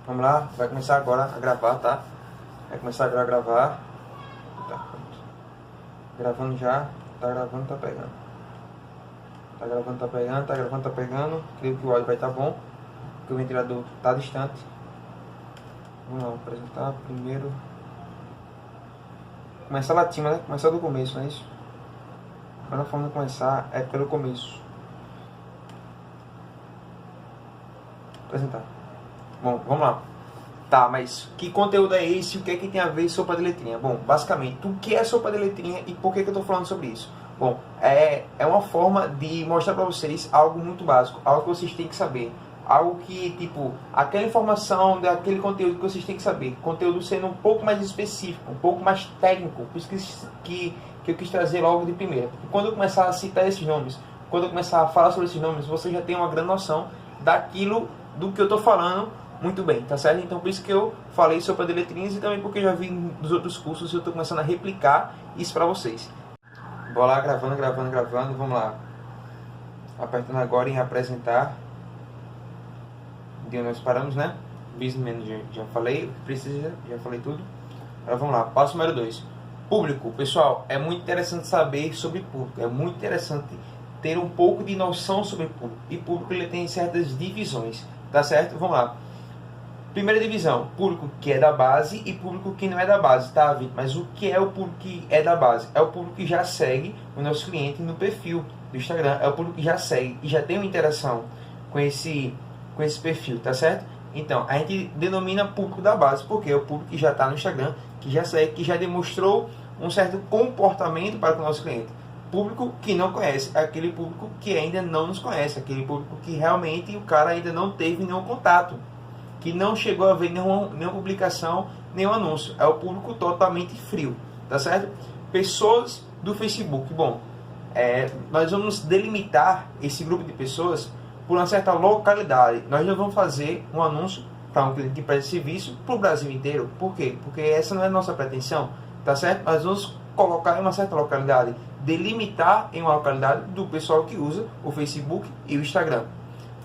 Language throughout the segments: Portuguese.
Vamos lá, vai começar agora a gravar, tá? Vai começar agora a gravar. Tá, pronto. Gravando já, tá gravando, tá pegando. Tá gravando, tá pegando, tá gravando, tá pegando. Creio que o áudio vai estar bom, porque o ventilador tá distante. Vamos lá, apresentar primeiro. Começar latinha, né? Começar do começo, não é isso? Quando a forma de começar é pelo começo. Apresentar. Bom, vamos lá. Tá, mas que conteúdo é esse? O que é que tem a ver sopa de letrinha? Bom, basicamente, o que é sopa de letrinha e por que eu estou falando sobre isso? Bom, é uma forma de mostrar para vocês algo muito básico, algo que vocês têm que saber. Algo que, tipo, aquela informação, daquele conteúdo que vocês têm que saber. Conteúdo sendo um pouco mais específico, um pouco mais técnico. Por isso que eu quis trazer logo de primeira. Porque quando eu começar a citar esses nomes, quando eu começar a falar sobre esses nomes, você já tem uma grande noção daquilo do que eu estou falando muito bem, tá certo? Então por isso que eu falei sobre a letrinhas e também porque eu já vi dos outros cursos e eu estou começando a replicar isso para vocês. Bora lá, gravando, vamos lá. Apertando agora em apresentar. De onde nós paramos, né? Business Manager, já falei, precisa, já falei tudo. Agora vamos lá, passo número 2. Público, pessoal, é muito interessante saber sobre público, é muito interessante ter um pouco de noção sobre público. E público ele tem certas divisões, tá certo? Vamos lá. Primeira divisão, público que é da base e público que não é da base, tá, Vitor? Mas o que é o público que é da base? É o público que já segue o nosso cliente no perfil do Instagram, é o público que já segue e já tem uma interação com esse perfil, tá certo? Então, a gente denomina público da base, porque é o público que já está no Instagram, que já segue, que já demonstrou um certo comportamento para com o nosso cliente. Público que não conhece, aquele público que ainda não nos conhece, aquele público que realmente o cara ainda não teve nenhum contato, que não chegou a ver nenhuma publicação, nenhum anúncio. É o público totalmente frio, tá certo? Pessoas do Facebook. Bom, nós vamos delimitar esse grupo de pessoas por uma certa localidade. Nós não vamos fazer um anúncio para um cliente que presta serviço para o Brasil inteiro. Por quê? Porque essa não é a nossa pretensão, tá certo? Nós vamos colocar em uma certa localidade, delimitar em uma localidade do pessoal que usa o Facebook e o Instagram.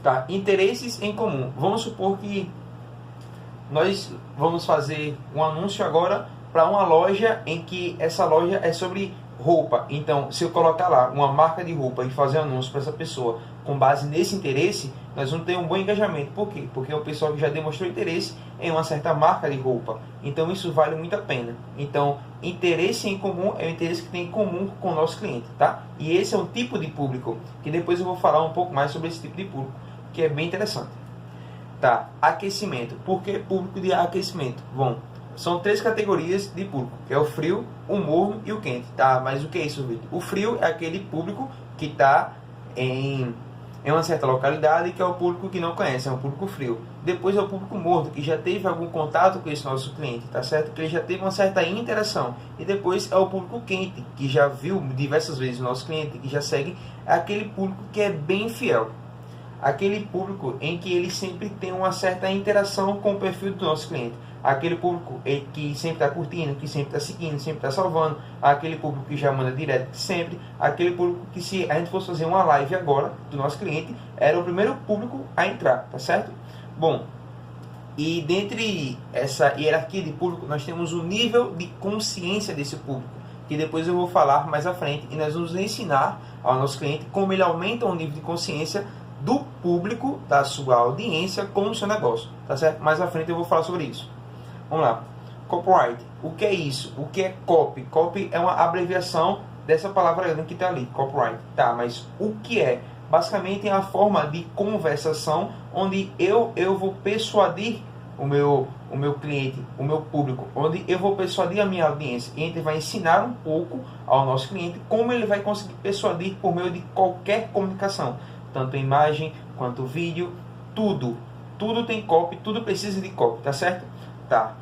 Tá? Interesses em comum. Vamos supor que nós vamos fazer um anúncio agora para uma loja em que essa loja é sobre roupa. Então, se eu colocar lá uma marca de roupa e fazer um anúncio para essa pessoa com base nesse interesse, nós vamos ter um bom engajamento. Por quê? Porque é o pessoal que já demonstrou interesse em uma certa marca de roupa. Então, isso vale muito a pena. Então, interesse em comum é o interesse que tem em comum com o nosso cliente, tá? E esse é um tipo de público que depois eu vou falar um pouco mais sobre esse tipo de público, que é bem interessante. Tá, aquecimento. Por que público de aquecimento? Bom, são 3 categorias de público, que é o frio, o morno e o quente. Tá, mas o que é isso, Vitor? O frio é aquele público que está em uma certa localidade, que é o público que não conhece, é um público frio. Depois é o público morno, que já teve algum contato com esse nosso cliente, tá certo? Que ele já teve uma certa interação. E depois é o público quente, que já viu diversas vezes o nosso cliente, que já segue, é aquele público que é bem fiel. Aquele público em que ele sempre tem uma certa interação com o perfil do nosso cliente. Aquele público que sempre está curtindo, que sempre está seguindo, sempre está salvando. Aquele público que já manda direto sempre. Aquele público que, se a gente fosse fazer uma live agora do nosso cliente, era o primeiro público a entrar, tá certo? Bom, e dentre essa hierarquia de público, nós temos o nível de consciência desse público, que depois eu vou falar mais à frente. E nós vamos ensinar ao nosso cliente como ele aumenta o nível de consciência do público, da sua audiência com o seu negócio, tá certo? Mais à frente eu vou falar sobre isso. Vamos lá. Copyright. O que é isso? O que é copy? Copy é uma abreviação dessa palavra que está ali, copyright. Tá, mas o que é? Basicamente é a forma de conversação onde eu vou persuadir o meu cliente, o meu público, onde eu vou persuadir a minha audiência. E a gente vai ensinar um pouco ao nosso cliente como ele vai conseguir persuadir por meio de qualquer comunicação. Tanto imagem quanto vídeo, tudo tem copy, tudo precisa de copy, tá certo? Tá.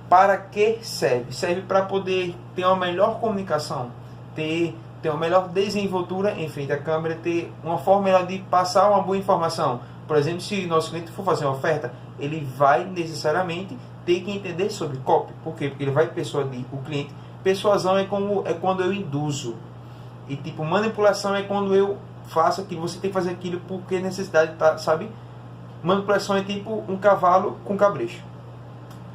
Para que serve? Serve para poder ter uma melhor comunicação, ter uma melhor desenvoltura em frente à câmera, ter uma forma melhor de passar uma boa informação. Por exemplo, se nosso cliente for fazer uma oferta, ele vai necessariamente ter que entender sobre copy. Por quê? Porque ele vai persuadir o cliente. Persuasão é quando eu induzo. E tipo, manipulação é quando eu faço aquilo, você tem que fazer aquilo porque necessidade, tá, sabe? Manipulação é tipo um cavalo com cabresto.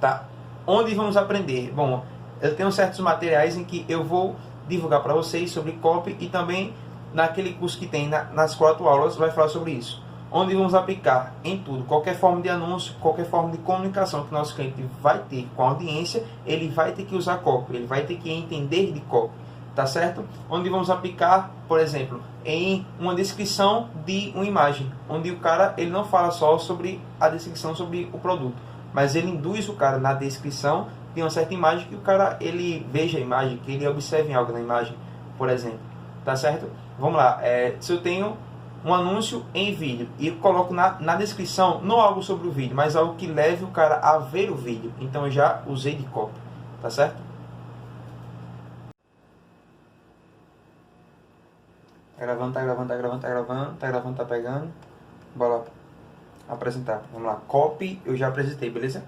tá? Onde vamos aprender? Bom, eu tenho certos materiais em que eu vou divulgar para vocês sobre copy e também naquele curso que tem nas 4 aulas vai falar sobre isso. Onde vamos aplicar em tudo, qualquer forma de anúncio, qualquer forma de comunicação que nosso cliente vai ter com a audiência, ele vai ter que usar copy, ele vai ter que entender de copy, tá certo? Onde vamos aplicar, por exemplo, em uma descrição de uma imagem, onde o cara ele não fala só sobre a descrição sobre o produto, mas ele induz o cara na descrição de uma certa imagem que o cara ele veja a imagem, que ele observe algo na imagem, por exemplo, tá certo? Vamos lá, se eu tenho um anúncio em vídeo e eu coloco na descrição não algo sobre o vídeo, mas algo que leve o cara a ver o vídeo, então eu já usei de copy, tá certo? Tá gravando, tá gravando, tá gravando, tá gravando, tá gravando, tá pegando. Bora apresentar. Vamos lá, copy eu já apresentei, beleza?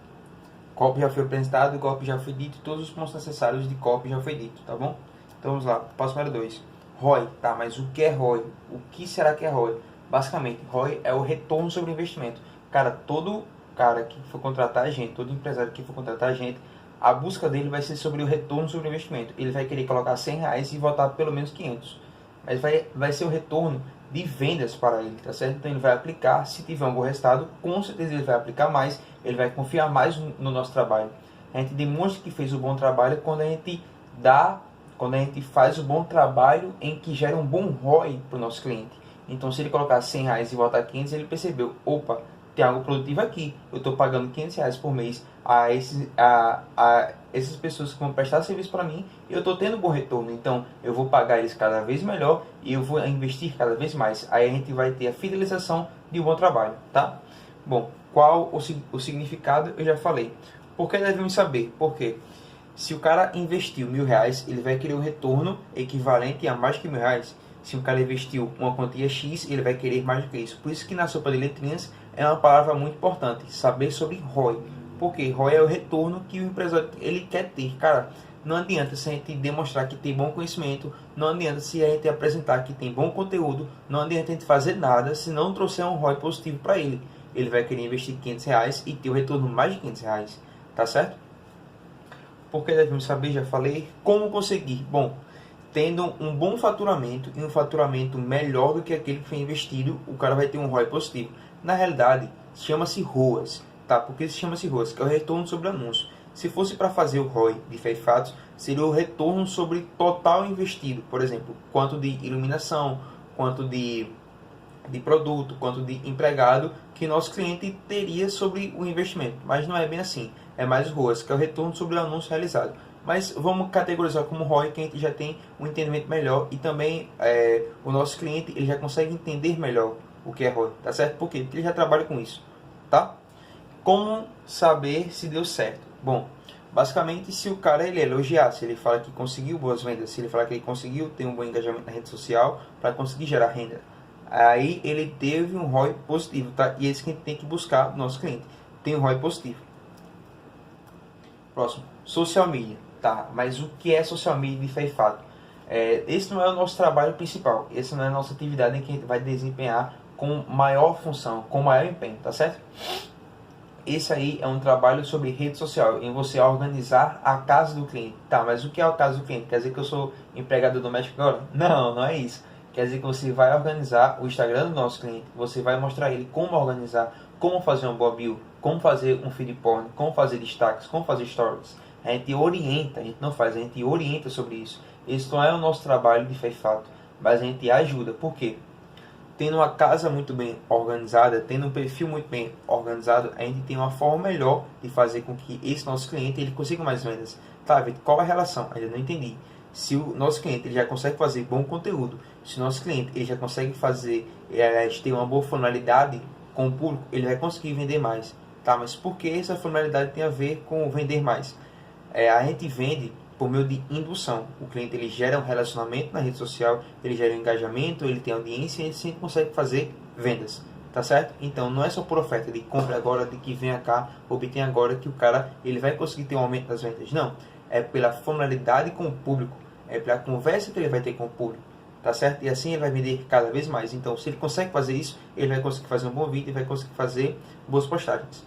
Copy já foi apresentado, copy já foi dito, todos os pontos necessários de copy já foi dito, tá bom? Então vamos lá, passo número 2. ROI, tá, mas o que é ROI? O que será que é ROI? Basicamente, ROI é o retorno sobre o investimento. Cara, todo cara que for contratar a gente, todo empresário que for contratar a gente, a busca dele vai ser sobre o retorno sobre o investimento. Ele vai querer colocar R$100 e voltar pelo menos 500. Mas vai ser o retorno de vendas para ele, tá certo? Então ele vai aplicar, se tiver um bom resultado, com certeza ele vai aplicar mais, ele vai confiar mais no nosso trabalho. A gente demonstra que fez o bom trabalho quando a gente faz o bom trabalho em que gera um bom ROI para o nosso cliente. Então, se ele colocar R$100 e voltar 500, ele percebeu, opa, tem algo produtivo aqui. Eu estou pagando R$500 por mês a essas pessoas que vão prestar serviço para mim e eu estou tendo um bom retorno. Então, eu vou pagar eles cada vez melhor e eu vou investir cada vez mais. Aí a gente vai ter a fidelização de um bom trabalho, tá? Bom, qual o significado? Eu já falei. Por que devemos saber? Por quê? Se o cara investiu R$1.000, ele vai querer um retorno equivalente a mais que R$1.000. Se o cara investiu uma quantia X, ele vai querer mais do que isso. Por isso que na sopa de letrinhas é uma palavra muito importante, saber sobre ROI. Porque ROI é o retorno que o empresário ele quer ter. Cara, não adianta se a gente demonstrar que tem bom conhecimento, não adianta se a gente apresentar que tem bom conteúdo, não adianta a gente fazer nada se não trouxer um ROI positivo para ele. Ele vai querer investir R$500 e ter o retorno mais de R$500, tá certo? Porque devemos saber, já falei, como conseguir. Bom, tendo um bom faturamento e um faturamento melhor do que aquele que foi investido, o cara vai ter um ROI positivo. Na realidade, chama-se ROAS, tá? Porque se chama-se ROAS, que é o retorno sobre anúncio. Se fosse para fazer o ROI de fé e fatos, seria o retorno sobre total investido. Por exemplo, quanto de iluminação, quanto de produto, quanto de empregado que nosso cliente teria sobre o investimento. Mas não é bem assim. É mais ROAS, que é o retorno sobre o anúncio realizado. Mas vamos categorizar como ROI, que a gente já tem um entendimento melhor e também o nosso cliente ele já consegue entender melhor o que é ROI, tá certo? Por quê? Porque ele já trabalha com isso, tá? Como saber se deu certo? Bom, basicamente se o cara ele elogiar, se ele fala que conseguiu boas vendas, se ele falar que ele conseguiu ter um bom engajamento na rede social para conseguir gerar renda, aí ele teve um ROI positivo, tá? E é isso que a gente tem que buscar no nosso cliente, tem um ROI positivo. Próximo, social media, tá? Mas o que é social media de fé e fato? Esse não é o nosso trabalho principal, essa não é a nossa atividade em que a gente vai desempenhar com maior função, com maior empenho, tá certo? Esse aí é um trabalho sobre rede social, em você organizar a casa do cliente. Tá, mas o que é a casa do cliente? Quer dizer que eu sou empregado doméstico agora? Não, não é isso. Quer dizer que você vai organizar o Instagram do nosso cliente, você vai mostrar ele como organizar, como fazer um boa bio, como fazer um feed porn, como fazer destaques, como fazer stories. A gente orienta, a gente não faz, a gente orienta sobre isso. Esse não é o nosso trabalho de fé e fato, mas a gente ajuda. Por quê? Tendo uma casa muito bem organizada, tendo um perfil muito bem organizado, a gente tem uma forma melhor de fazer com que esse nosso cliente ele consiga mais vendas. Tá, Vitor, qual a relação? Ainda não entendi. Se o nosso cliente ele já consegue fazer bom conteúdo, se o nosso cliente ele já consegue fazer, ter uma boa funcionalidade com o público, ele vai conseguir vender mais. Tá, mas por que essa funcionalidade tem a ver com vender mais? A gente vende por meio de indução. O cliente ele gera um relacionamento na rede social, ele gera um engajamento, ele tem audiência e ele sempre consegue fazer vendas, tá certo? Então não é só por oferta de compra agora, de que venha cá, obtenha agora que o cara ele vai conseguir ter um aumento das vendas. Não, é pela formalidade com o público, é pela conversa que ele vai ter com o público, tá certo? E assim ele vai vender cada vez mais. Então se ele consegue fazer isso, ele vai conseguir fazer um bom vídeo e vai conseguir fazer boas postagens.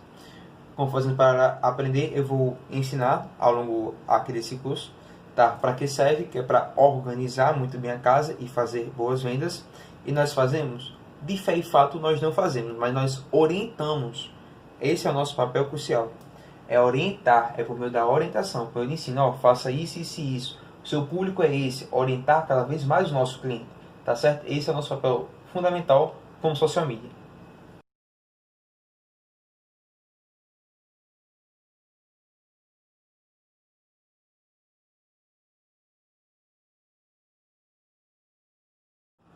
como fazendo para aprender, eu vou ensinar ao longo aqui desse curso, tá? Para que serve? Que é para organizar muito bem a casa e fazer boas vendas. E nós fazemos? De fé e fato nós não fazemos, mas nós orientamos. Esse é o nosso papel crucial. É orientar, é por meio da orientação. Por meio de ensino, ó, faça isso, isso e isso. O seu público é esse, orientar cada vez mais o nosso cliente, tá certo? Esse é o nosso papel fundamental como social media.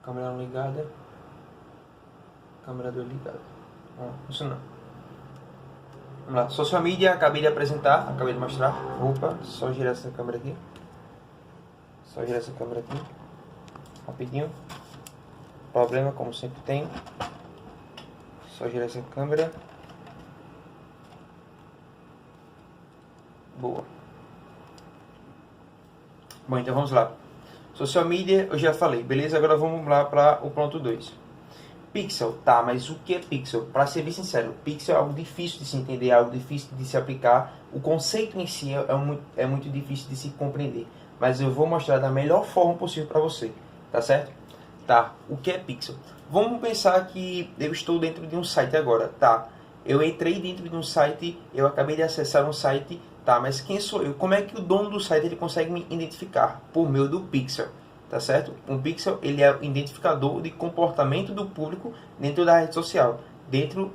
Câmera não ligada. Câmera 2 ligada. Funcionando. Vamos lá. Social media, acabei de apresentar, acabei de mostrar. Opa, só girar essa câmera aqui. Só girar essa câmera aqui. Rapidinho. Problema, como sempre tem. Só girar essa câmera. Boa. Bom, então vamos lá. Social media, eu já falei, beleza? Agora vamos lá para o ponto 2. Pixel, tá, mas o que é pixel? Para ser bem sincero, pixel é algo difícil de se entender, é algo difícil de se aplicar. O conceito em si é muito difícil de se compreender. Mas eu vou mostrar da melhor forma possível para você, tá certo? Tá, o que é pixel? Vamos pensar que eu estou dentro de um site agora, tá? Eu entrei dentro de um site, eu acabei de acessar um site, tá? Mas quem sou eu? Como é que o dono do site ele consegue me identificar? Por meio do pixel, tá certo? Um pixel ele é o identificador de comportamento do público dentro da rede social, dentro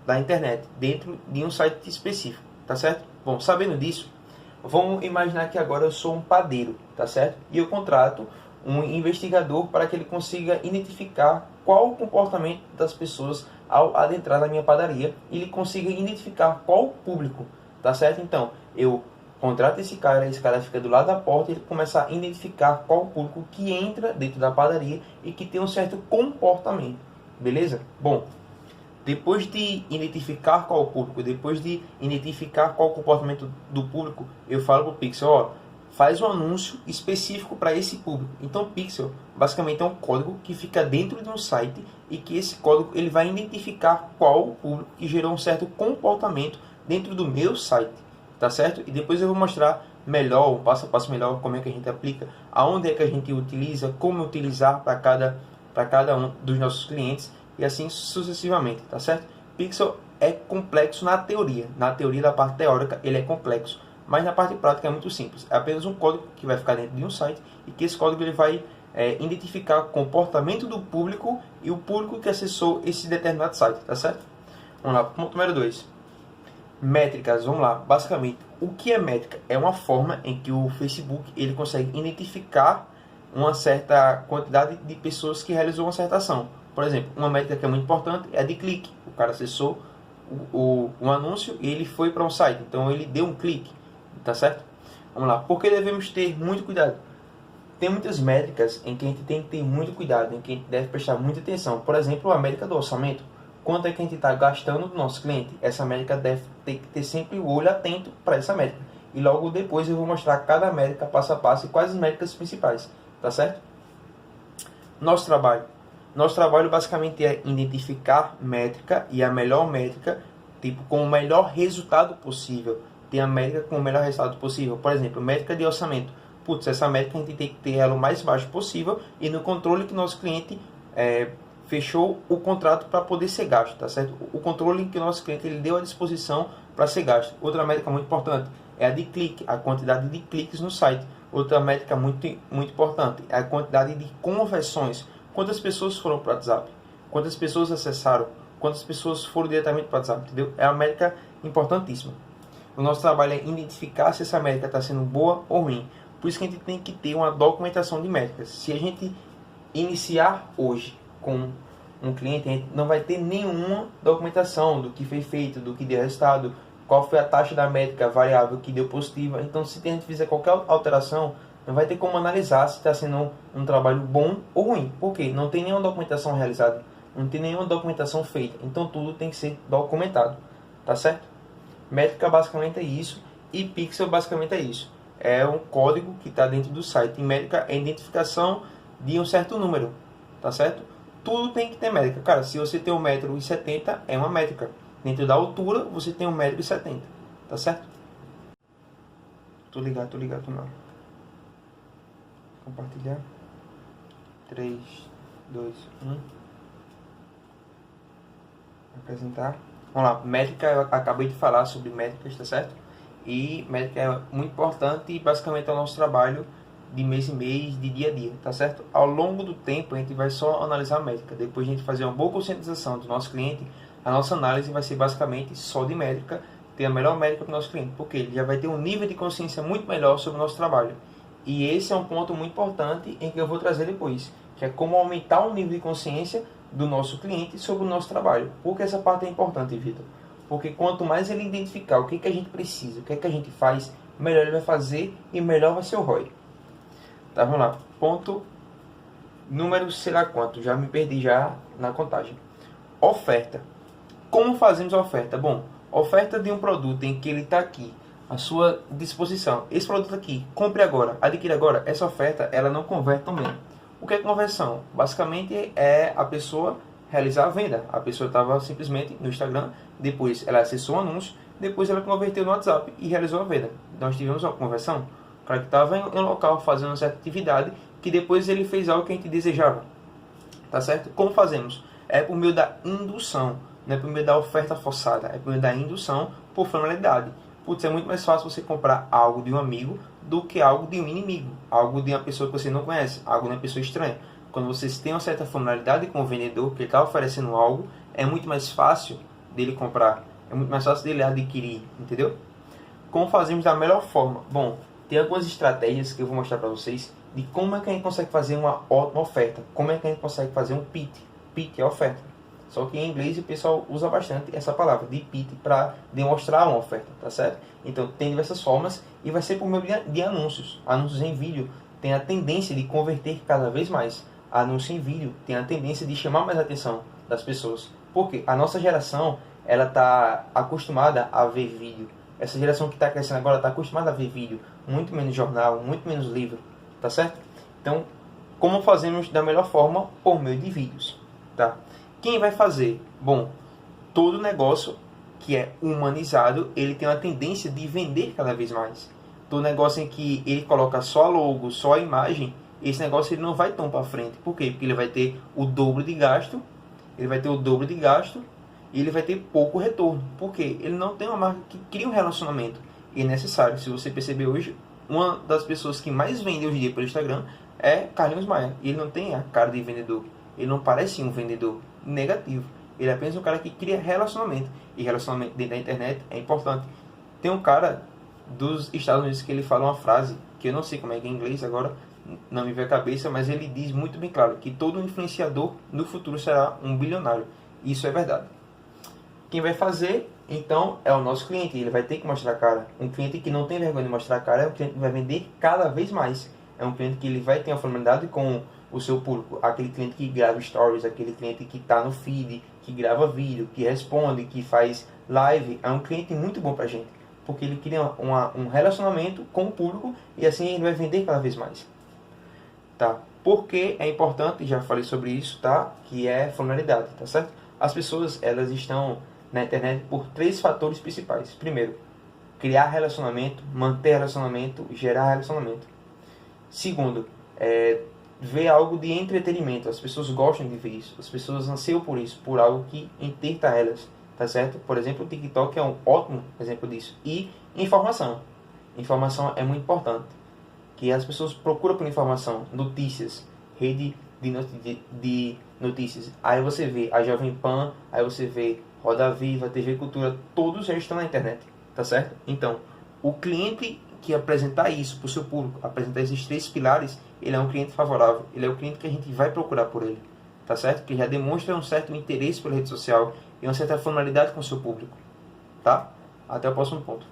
da internet, dentro de um site específico, tá certo? Bom, sabendo disso, vamos imaginar que agora eu sou um padeiro, tá certo? E eu contrato um investigador para que ele consiga identificar qual o comportamento das pessoas ao adentrar na minha padaria e ele consiga identificar qual o público, tá certo? Então, eu contrato esse cara fica do lado da porta e ele começa a identificar qual o público que entra dentro da padaria e que tem um certo comportamento, beleza? Bom, depois de identificar qual o público, depois de identificar qual o comportamento do público, eu falo para o Pixel, ó, faz um anúncio específico para esse público. Então, Pixel basicamente é um código que fica dentro de um site e que esse código ele vai identificar qual o público que gerou um certo comportamento dentro do meu site, tá certo? E depois eu vou mostrar melhor, um passo a passo melhor, como é que a gente aplica, aonde é que a gente utiliza, como utilizar para cada um dos nossos clientes e assim sucessivamente, tá certo? Pixel é complexo na teoria da parte teórica ele é complexo, mas na parte prática é muito simples. É apenas um código que vai ficar dentro de um site e que esse código ele vai identificar o comportamento do público e o público que acessou esse determinado site, tá certo? Vamos lá, ponto número 2. Métricas, vamos lá. Basicamente, o que é métrica? É uma forma em que o Facebook ele consegue identificar uma certa quantidade de pessoas que realizou uma certa ação. Por exemplo, uma métrica que é muito importante é a de clique. O cara acessou um anúncio e ele foi para um site, então ele deu um clique, tá certo? Vamos lá, por que devemos ter muito cuidado? Tem muitas métricas em que a gente tem que ter muito cuidado, em que a gente deve prestar muita atenção. Por exemplo, a métrica do orçamento. Quanto é que a gente está gastando do nosso cliente? Essa métrica deve ter que ter sempre o olho atento para essa métrica. E logo depois eu vou mostrar cada métrica passo a passo e quais as métricas principais, tá certo? Nosso trabalho basicamente é identificar métrica e a melhor métrica, tipo, com o melhor resultado possível. Tem a métrica com o melhor resultado possível. Por exemplo, métrica de orçamento. Putz, essa métrica a gente tem que ter ela o mais baixo possível e no controle que nosso cliente fechou o contrato para poder ser gasto, tá certo? O controle que o nosso cliente ele deu à disposição para ser gasto. Outra métrica muito importante é a de clique, a quantidade de cliques no site. Outra métrica muito importante é a quantidade de conversões. Quantas pessoas foram para o WhatsApp? Quantas pessoas acessaram? Quantas pessoas foram diretamente para o WhatsApp? Entendeu? É uma métrica importantíssima. O nosso trabalho é identificar se essa métrica está sendo boa ou ruim. Por isso que a gente tem que ter uma documentação de métricas. Se a gente iniciar hoje com um cliente, a gente não vai ter nenhuma documentação do que foi feito, do que deu resultado, qual foi a taxa da métrica variável que deu positiva. Então, se a gente fizer qualquer alteração, não vai ter como analisar se está sendo um trabalho bom ou ruim. Por quê? Não tem nenhuma documentação realizada, não tem nenhuma documentação feita. Então, tudo tem que ser documentado, tá certo? Métrica basicamente é isso e pixel basicamente é isso. É um código que está dentro do site. E métrica é a identificação de um certo número, tá certo? Tudo tem que ter métrica. Cara, se você tem 1,70 m, é uma métrica. Dentro da altura, você tem 1,70 m, tá certo? Tô ligado não. Compartilhar. 3, 2, 1. Apresentar. Vamos lá, métrica, eu acabei de falar sobre métricas, tá certo? E métrica é muito importante e basicamente é o nosso trabalho de mês em mês, de dia a dia, tá certo? Ao longo do tempo a gente vai só analisar a métrica. Depois de a gente fazer uma boa conscientização do nosso cliente, a nossa análise vai ser basicamente só de métrica, ter a melhor métrica para o nosso cliente, porque ele já vai ter um nível de consciência muito melhor sobre o nosso trabalho. E esse é um ponto muito importante em que eu vou trazer depois, que é como aumentar o nível de consciência do nosso cliente sobre o nosso trabalho. Por que essa parte é importante, Vitor? Porque quanto mais ele identificar o que a gente precisa, o que a gente faz, melhor ele vai fazer e melhor vai ser o ROI. Tá, vamos lá. Ponto número sei lá quanto, já me perdi já na contagem. Oferta. Como fazemos a oferta? Bom, oferta de um produto em que ele está aqui à sua disposição. Esse produto aqui, compre agora, adquira agora. Essa oferta, ela não converte tão bem. O que é conversão? Basicamente é a pessoa realizar a venda. A pessoa estava simplesmente no Instagram, depois ela acessou o anúncio, depois ela converteu no WhatsApp e realizou a venda. Nós tivemos uma conversão. O cara que estava em um local fazendo uma certa atividade, que depois ele fez algo que a gente desejava. Tá certo? Como fazemos? É por meio da indução. Não é por meio da oferta forçada, é por meio da indução por formalidade. Putz, é muito mais fácil você comprar algo de um amigo do que algo de um inimigo, algo de uma pessoa que você não conhece, algo de uma pessoa estranha. Quando vocês têm uma certa formalidade com o vendedor, que ele está oferecendo algo, é muito mais fácil dele comprar, é muito mais fácil dele adquirir, entendeu? Como fazemos da melhor forma? Bom, tem algumas estratégias que eu vou mostrar para vocês de como é que a gente consegue fazer uma ótima oferta, como é que a gente consegue fazer um pitch. Pitch é oferta. Só que em inglês o pessoal usa bastante essa palavra de pitch para demonstrar uma oferta, tá certo? Então tem diversas formas e vai ser por meio de anúncios. Anúncios em vídeo tem a tendência de converter cada vez mais. Anúncio em vídeo tem a tendência de chamar mais a atenção das pessoas. Porque a nossa geração, ela está acostumada a ver vídeo. Essa geração que está crescendo agora está acostumada a ver vídeo, muito menos jornal, muito menos livro, tá certo? Então, como fazemos da melhor forma? Por meio de vídeos, tá? Quem vai fazer? Bom, todo negócio que é humanizado, ele tem uma tendência de vender cada vez mais. Todo negócio em que ele coloca só a logo, só a imagem, esse negócio ele não vai tão para frente. Por quê? Porque ele vai ter o dobro de gasto, e ele vai ter pouco retorno. Por quê? Ele não tem uma marca que cria um relacionamento. E é necessário. Se você perceber hoje, uma das pessoas que mais vende hoje em dia pelo Instagram é Carlinhos Maia. E ele não tem a cara de vendedor. Ele não parece um vendedor negativo. Ele é apenas um cara que cria relacionamento. E relacionamento dentro da internet é importante. Tem um cara dos Estados Unidos que ele fala uma frase, que eu não sei como é que é em inglês agora, não me vem à cabeça, mas ele diz muito bem claro que todo influenciador no futuro será um bilionário. Isso é verdade. Quem vai fazer, então, é o nosso cliente. Ele vai ter que mostrar a cara. Um cliente que não tem vergonha de mostrar a cara é um cliente que vai vender cada vez mais. É um cliente que ele vai ter uma formalidade com o seu público. Aquele cliente que grava stories, aquele cliente que está no feed, que grava vídeo, que responde, que faz live. É um cliente muito bom pra gente. Porque ele cria um relacionamento com o público e assim ele vai vender cada vez mais. Tá? Porque é importante, já falei sobre isso, tá? Que é formalidade, tá certo? As pessoas, elas estão na internet por 3 fatores principais. Primeiro, criar relacionamento, manter relacionamento, gerar relacionamento. Segundo, ver algo de entretenimento. As pessoas gostam de ver isso. As pessoas anseiam por isso, por algo que entreta elas, tá certo? Por exemplo, o TikTok é um ótimo exemplo disso. E informação. Informação é muito importante. Que as pessoas procuram por informação, notícias, rede de notícias. Aí você vê a Jovem Pan, aí você vê Roda Viva, TV Cultura, todos já estão na internet, tá certo? Então, o cliente que apresentar isso para o seu público, apresentar esses 3 pilares, ele é um cliente favorável, ele é o cliente que a gente vai procurar por ele, tá certo? Que já demonstra um certo interesse pela rede social e uma certa formalidade com o seu público, tá? Até o próximo ponto.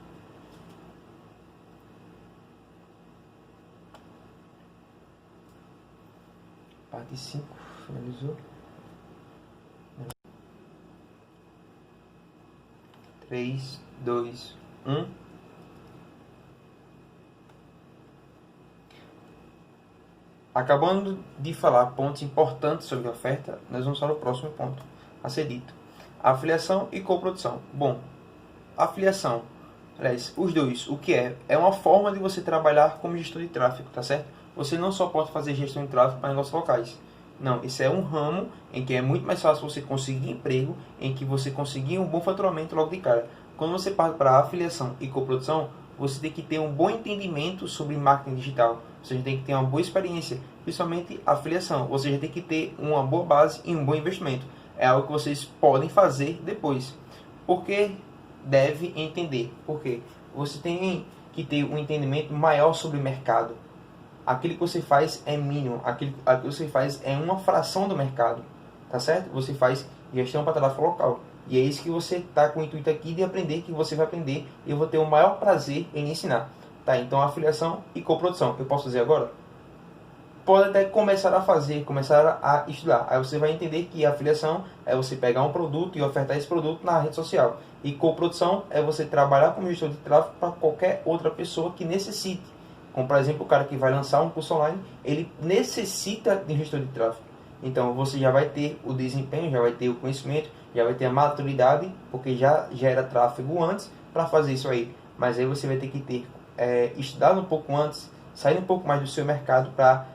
Parte 5, finalizou. 3, 2, 1. Acabando de falar pontos importantes sobre a oferta, nós vamos para o próximo ponto a ser dito. Afiliação e coprodução. Bom, afiliação, aliás, os dois, o que é? É uma forma de você trabalhar como gestor de tráfego, tá certo? Você não só pode fazer gestão de tráfego para negócios locais. Não, esse é um ramo em que é muito mais fácil você conseguir emprego, em que você conseguir um bom faturamento logo de cara. Quando você parte para afiliação e coprodução, você tem que ter um bom entendimento sobre marketing digital. Você tem que ter uma boa experiência, principalmente afiliação. Você já tem que ter uma boa base e um bom investimento. É algo que vocês podem fazer depois. Porque deve entender. Porque você tem que ter um entendimento maior sobre o mercado. Aquilo que você faz é mínimo, aquilo que você faz é uma fração do mercado, tá certo? Você faz gestão para tráfego local. E é isso que você está com o intuito aqui de aprender, que você vai aprender e eu vou ter o maior prazer em ensinar. Tá, então afiliação e coprodução. Eu posso fazer agora? Pode até começar a fazer, começar a estudar. Aí você vai entender que a afiliação é você pegar um produto e ofertar esse produto na rede social. E coprodução é você trabalhar como gestor de tráfego para qualquer outra pessoa que necessite. Como, por exemplo, o cara que vai lançar um curso online, ele necessita de um gestor de tráfego. Então, você já vai ter o desempenho, já vai ter o conhecimento, já vai ter a maturidade, porque já gera tráfego antes para fazer isso aí. Mas aí você vai ter que ter estudado um pouco antes, sair um pouco mais do seu mercado para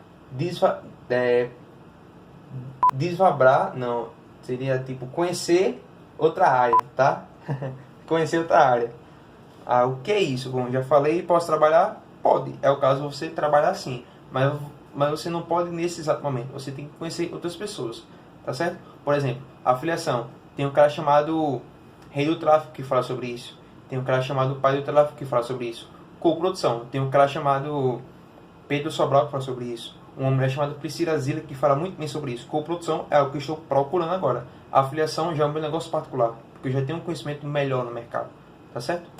desvabrar, não, seria tipo conhecer outra área, tá? Conhecer outra área. Ah, o que é isso? Bom, já falei, posso trabalhar? Pode, é o caso de você trabalhar assim, mas você não pode nesse exato momento, você tem que conhecer outras pessoas, tá certo? Por exemplo, afiliação, tem um cara chamado Rei do Tráfego que fala sobre isso, tem um cara chamado Pai do Tráfego que fala sobre isso. Coprodução, tem um cara chamado Pedro Sobral que fala sobre isso, uma mulher chamada Priscila Zila que fala muito bem sobre isso. Coprodução é o que eu estou procurando agora. A afiliação já é um meu negócio particular, porque eu já tenho um conhecimento melhor no mercado, tá certo?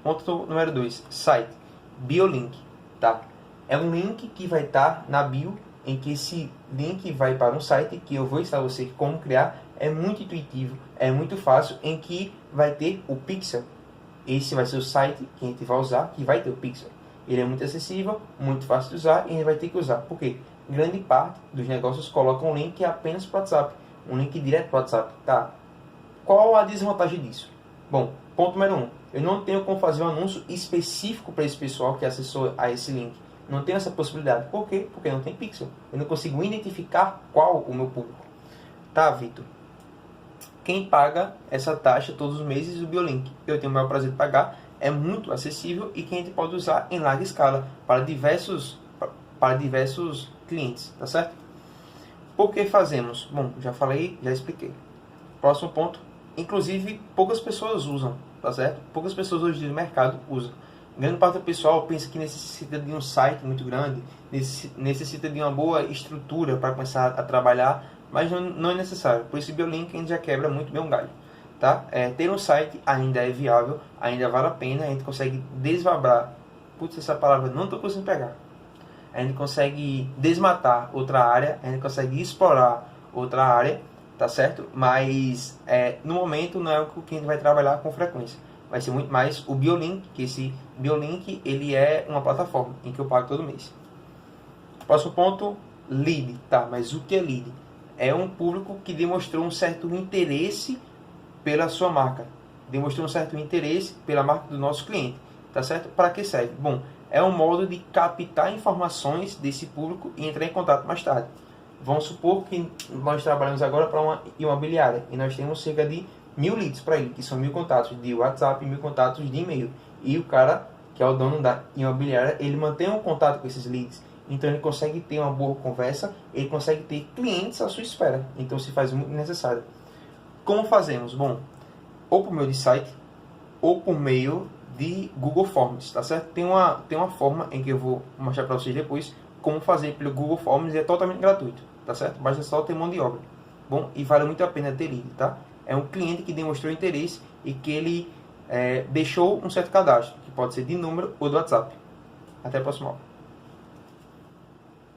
Ponto número 2, site. Biolink, tá? É um link que vai estar na bio, em que esse link vai para um site que eu vou ensinar você como criar. É muito intuitivo, é muito fácil, em que vai ter o pixel. Esse vai ser o site que a gente vai usar, que vai ter o pixel. Ele é muito acessível, muito fácil de usar e a gente vai ter que usar. Por quê? Grande parte dos negócios colocam um link apenas para o WhatsApp, um link direto para o WhatsApp, tá? Qual a desvantagem disso? Bom, ponto número 1. Eu não tenho como fazer um anúncio específico para esse pessoal que acessou a esse link. Não tenho essa possibilidade. Por quê? Porque não tem pixel. Eu não consigo identificar qual o meu público. Tá, Vitor? Quem paga essa taxa todos os meses? O Biolink. Eu tenho o maior prazer de pagar. É muito acessível e que a gente pode usar em larga escala para diversos clientes. Tá certo? Por que fazemos? Bom, já falei, já expliquei. Próximo ponto. Inclusive, poucas pessoas usam, tá certo? Poucas pessoas hoje no mercado usam. Grande parte do pessoal pensa que necessita de um site muito grande, necessita de uma boa estrutura para começar a trabalhar, mas não é necessário. Por isso, o Biolink a gente já quebra muito bem um galho, tá? Ter um site ainda é viável, ainda vale a pena, a gente consegue desvabrar. Putz, essa palavra não estou conseguindo pegar. A gente consegue desmatar outra área, a gente consegue explorar outra área, tá certo? Mas no momento não é o que a gente vai trabalhar com frequência. Vai ser muito mais o Biolink, que esse Biolink ele é uma plataforma em que eu pago todo mês. Próximo ponto, lead, tá? Mas o que é lead? É um público que demonstrou um certo interesse pela sua marca, demonstrou um certo interesse pela marca do nosso cliente, tá certo? Para que serve? Bom, é um modo de captar informações desse público e entrar em contato mais tarde. Vamos supor que nós trabalhamos agora para uma imobiliária e nós temos cerca de 1000 leads para ele, que são 1000 contatos de WhatsApp e 1000 contatos de e-mail. E o cara, que é o dono da imobiliária, ele mantém um contato com esses leads. Então ele consegue ter uma boa conversa, ele consegue ter clientes à sua espera. Então se faz muito necessário. Como fazemos? Bom, ou por meio de site, ou por meio de Google Forms, tá certo? Tem uma forma em que eu vou mostrar para vocês depois como fazer pelo Google Forms e é totalmente gratuito, tá certo? Basta só ter mão de obra. Bom, e vale muito a pena ter lead, tá? É um cliente que demonstrou interesse e que ele deixou um certo cadastro, que pode ser de número ou do WhatsApp. Até a próxima aula.